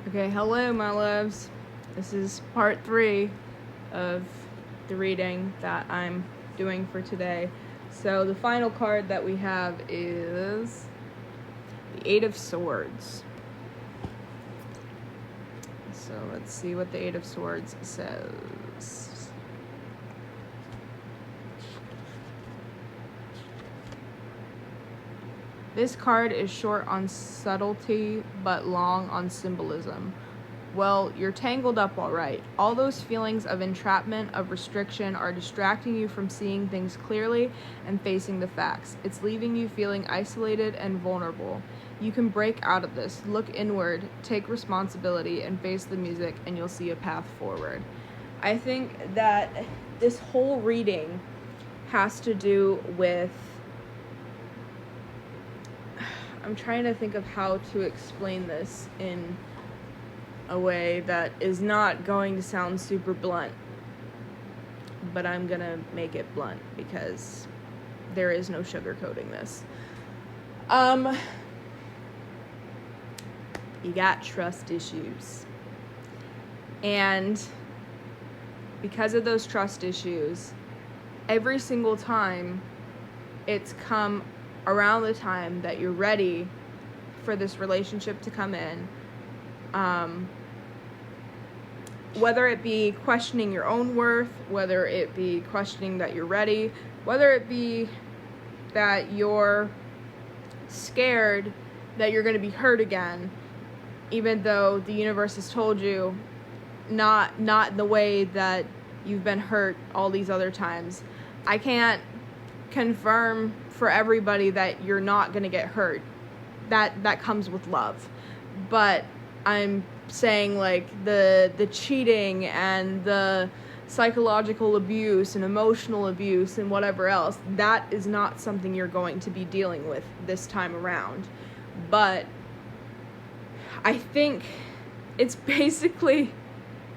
Okay, hello, my loves. This is part 3 of the reading that I'm doing for today. So, the final card that we have is the Eight of Swords. So, let's see what the Eight of Swords says. This card is short on subtlety, but long on symbolism. Well, you're tangled up all right. All those feelings of entrapment, of restriction, are distracting you from seeing things clearly and facing the facts. It's leaving you feeling isolated and vulnerable. You can break out of this, look inward, take responsibility, and face the music, and you'll see a path forward. I think that this whole reading has to do with... I'm trying to think of how to explain this in a way that is not going to sound super blunt, but I'm gonna make it blunt because there is no sugarcoating this. You got trust issues, and because of those trust issues, every single time it's come around the time that you're ready for this relationship to come in, whether it be questioning your own worth, whether it be questioning that you're ready, whether it be that you're scared that you're going to be hurt again, even though the universe has told you not in the way that you've been hurt all these other times. I can't confirm for everybody that you're not going to get hurt. That comes with love. But I'm saying, like, the cheating and the psychological abuse and emotional abuse and whatever else, that is not something you're going to be dealing with this time around. But I think it's basically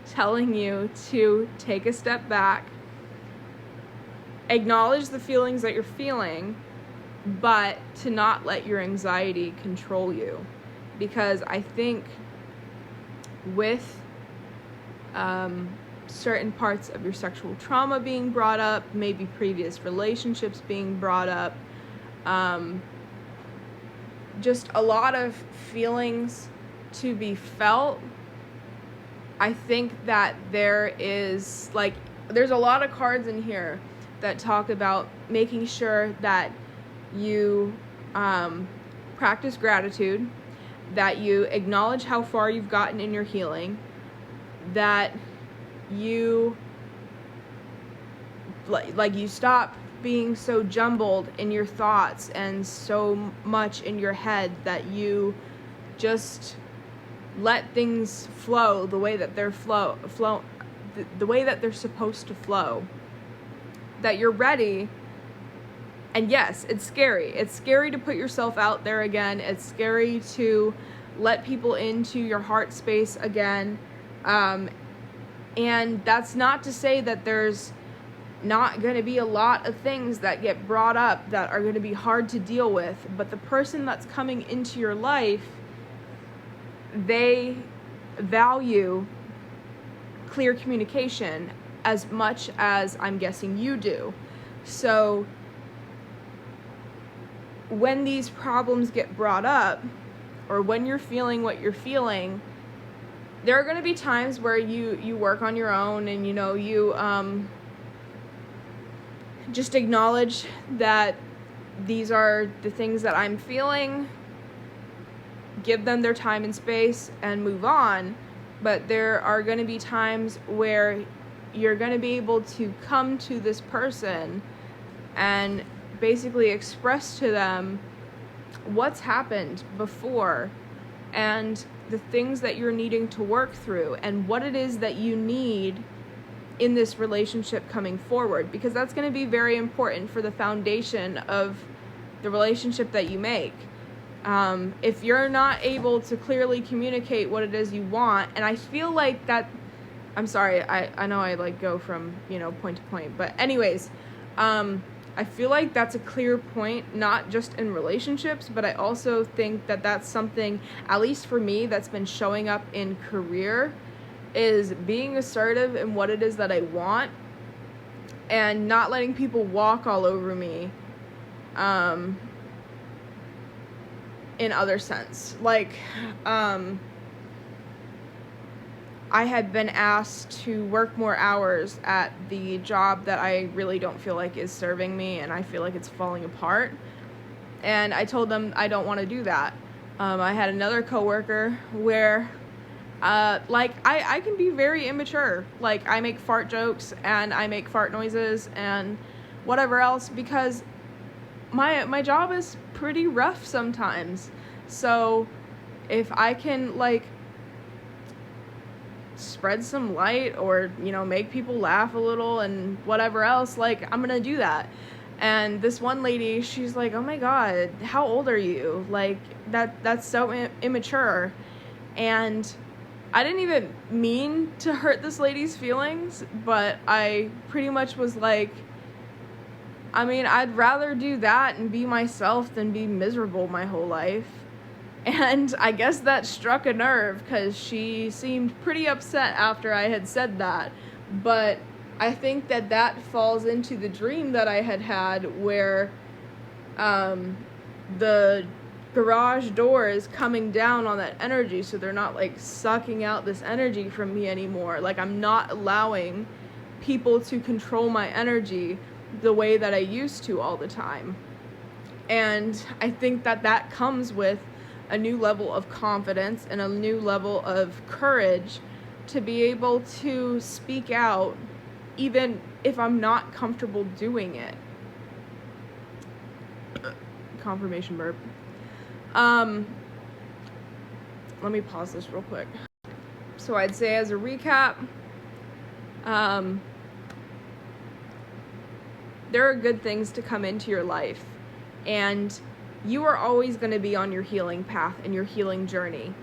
telling you to take a step back, acknowledge the feelings that you're feeling, but to not let your anxiety control you. Because I think with certain parts of your sexual trauma being brought up, maybe previous relationships being brought up, just a lot of feelings to be felt, I think that there's a lot of cards in here that talk about making sure that you practice gratitude, that you acknowledge how far you've gotten in your healing, that you you stop being so jumbled in your thoughts and so much in your head, that you just let things flow the way that they're the way that they're supposed to flow, that you're ready. And yes, it's scary. It's scary to put yourself out there again. It's scary to let people into your heart space again. And that's not to say that there's not going to be a lot of things that get brought up that are going to be hard to deal with. But the person that's coming into your life, they value clear communication as much as I'm guessing you do. So when these problems get brought up, or when you're feeling what you're feeling, there are going to be times where you work on your own, and you just acknowledge that these are the things that I'm feeling, give them their time and space, and move on. But there are going to be times where you're going to be able to come to this person and basically express to them what's happened before and the things that you're needing to work through and what it is that you need in this relationship coming forward, because that's going to be very important for the foundation of the relationship that you make. If you're not able to clearly communicate what it is you want, and I feel like that, I'm sorry, I know I go from point to point, but anyways, I feel like that's a clear point, not just in relationships, but I also think that that's something, at least for me, that's been showing up in career, is being assertive in what it is that I want and not letting people walk all over me in other sense. Like, I had been asked to work more hours at the job that I really don't feel like is serving me, and I feel like it's falling apart. And I told them I don't want to do that. I had another coworker where, I can be very immature. Like, I make fart jokes and I make fart noises and whatever else because my job is pretty rough sometimes. So if I can, like, spread some light or, make people laugh a little and whatever else, like, I'm gonna do that. And this one lady, she's like, oh my God, how old are you? Like, that's so immature. And I didn't even mean to hurt this lady's feelings, but I pretty much was like, I mean, I'd rather do that and be myself than be miserable my whole life. And I guess that struck a nerve because she seemed pretty upset after I had said that. But I think that falls into the dream that I had where the garage door is coming down on that energy, so they're not like sucking out this energy from me anymore. Like, I'm not allowing people to control my energy the way that I used to all the time. And I think that comes with a new level of confidence and a new level of courage to be able to speak out even if I'm not comfortable doing it. Confirmation burp. Let me pause this real quick. So I'd say as a recap, there are good things to come into your life, and you are always going to be on your healing path and your healing journey.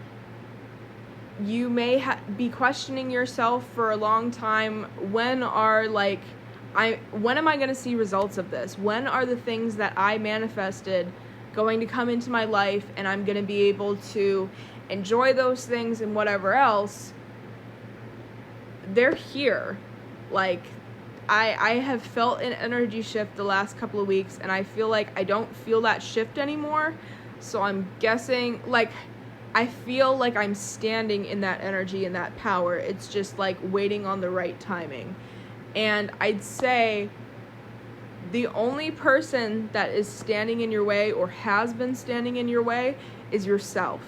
You may be questioning yourself for a long time. When am I going to see results of this? When are the things that I manifested going to come into my life and I'm going to be able to enjoy those things and whatever else? They're here. Like, I have felt an energy shift the last couple of weeks, and I feel like I don't feel that shift anymore. So I'm guessing, like, I feel like I'm standing in that energy and that power. It's just like waiting on the right timing. And I'd say the only person that is standing in your way or has been standing in your way is yourself.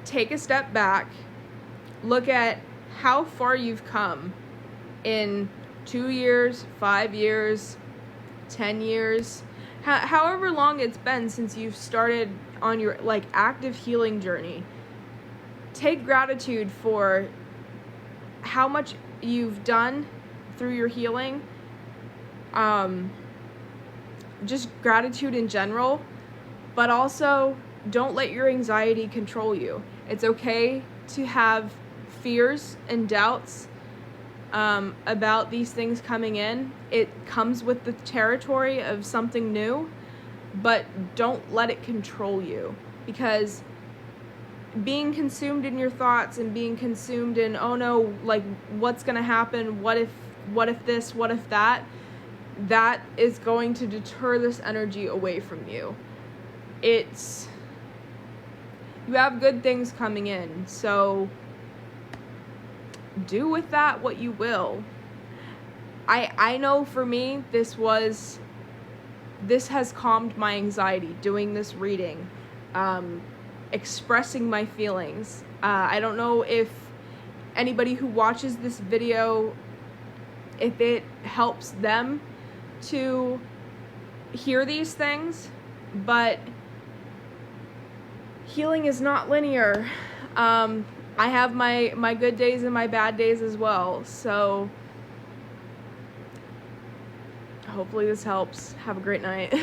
Take a step back, look at how far you've come in 2 years, 5 years, 10 years, however long it's been since you've started on your active healing journey. Take gratitude for how much you've done through your healing. Just gratitude in general, but also don't let your anxiety control you. It's okay to have fears and doubts about these things coming in. It comes with the territory of something new, but don't let it control you, because being consumed in your thoughts and being consumed in, oh no, like, what's gonna happen, what if this, what if that is going to deter this energy away from you. You have good things coming in, so do with that what you will. I know for me, this has calmed my anxiety, doing this reading, expressing my feelings. I don't know if anybody who watches this video, if it helps them to hear these things, but healing is not linear. I have my good days and my bad days as well, so hopefully this helps. Have a great night.